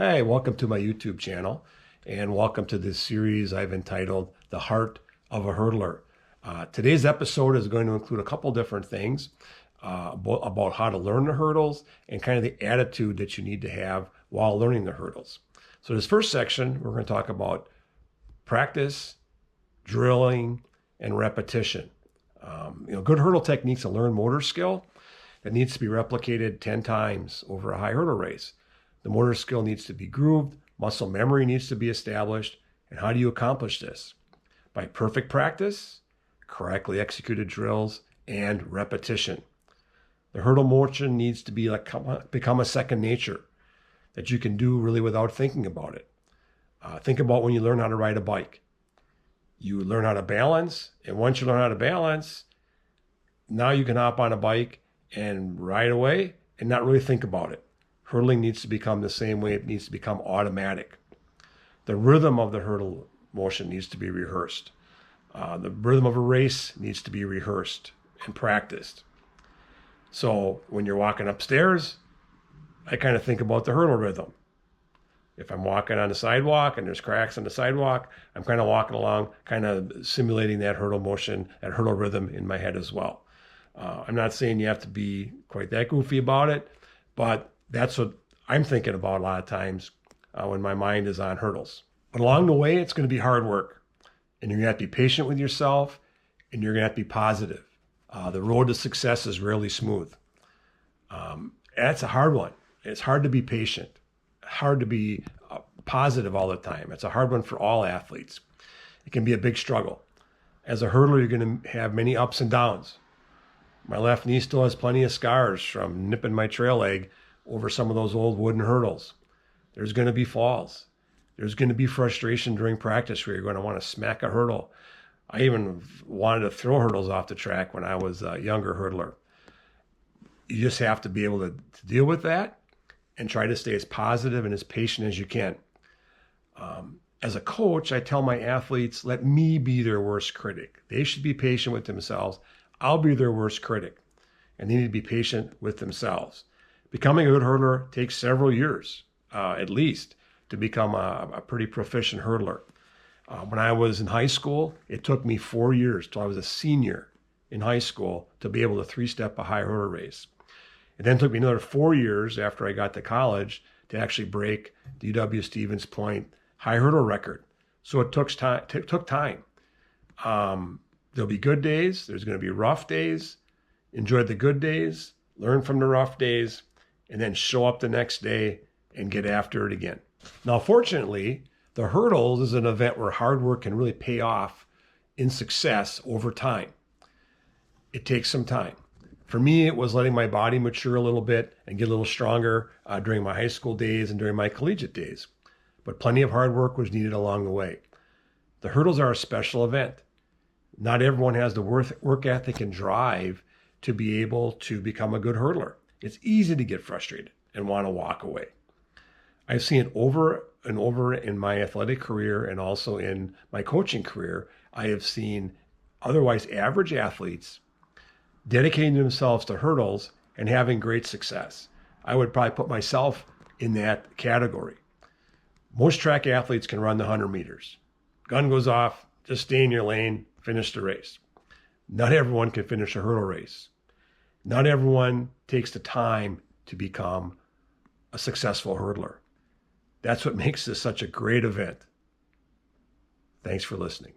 Hey, welcome to my YouTube channel, and welcome to this series I've entitled The Heart of a Hurdler. Today's episode is going to include a couple different things about how to learn the hurdles and kind of the attitude that you need to have while learning the hurdles. So this first section, we're going to talk about practice, drilling, and repetition. Good hurdle techniques, a learned motor skill that needs to be replicated 10 times over a high hurdle race. The motor skill needs to be grooved, muscle memory needs to be established. And how do you accomplish this? By perfect practice, correctly executed drills, and repetition. The hurdle motion needs to become a second nature that you can do really without thinking about it. Think about when you learn how to ride a bike. You learn how to balance, and once you learn how to balance, now you can hop on a bike and ride away and not really think about it. Hurdling needs to become the same way. It needs to become automatic. The rhythm of the hurdle motion needs to be rehearsed. The rhythm of a race needs to be rehearsed and practiced. So when you're walking upstairs, I kind of think about the hurdle rhythm. If I'm walking on the sidewalk and there's cracks on the sidewalk, I'm kind of walking along, kind of simulating that hurdle motion, that hurdle rhythm in my head as well. I'm not saying you have to be quite that goofy about it, but that's what I'm thinking about a lot of times when my mind is on hurdles. But along the way, it's going to be hard work. And you're going to have to be patient with yourself, and you're going to have to be positive. The road to success is rarely smooth. That's a hard one. It's hard to be patient, hard to be positive all the time. It's a hard one for all athletes. It can be a big struggle. As a hurdler, you're going to have many ups and downs. My left knee still has plenty of scars from nipping my trail leg over some of those old wooden hurdles. There's going to be falls. There's going to be frustration during practice where you're going to want to smack a hurdle. I even wanted to throw hurdles off the track when I was a younger hurdler. You just have to be able to deal with that and try to stay as positive and as patient as you can. As a coach, I tell my athletes, let me be their worst critic. They should be patient with themselves. I'll be their worst critic, and they need to be patient with themselves. Becoming a good hurdler takes several years, at least, to become a pretty proficient hurdler. When I was in high school, it took me 4 years till I was a senior in high school to be able to three-step a high hurdle race. It then took me another 4 years after I got to college to actually break the UW Stevens Point high hurdle record. So it took time. There'll be good days. There's going to be rough days. Enjoy the good days, learn from the rough days, and then show up the next day and get after it again. Now, fortunately, the hurdles is an event where hard work can really pay off in success over time. It takes some time. For me, it was letting my body mature a little bit and get a little stronger during my high school days and during my collegiate days. But plenty of hard work was needed along the way. The hurdles are a special event. Not everyone has the work ethic and drive to be able to become a good hurdler. It's easy to get frustrated and want to walk away. I've seen it over and over in my athletic career and also in my coaching career. I have seen otherwise average athletes dedicating themselves to hurdles and having great success. I would probably put myself in that category. Most track athletes can run the 100 meters. Gun goes off, just stay in your lane, finish the race. Not everyone can finish a hurdle race. Not everyone takes the time to become a successful hurdler. That's what makes this such a great event. Thanks for listening.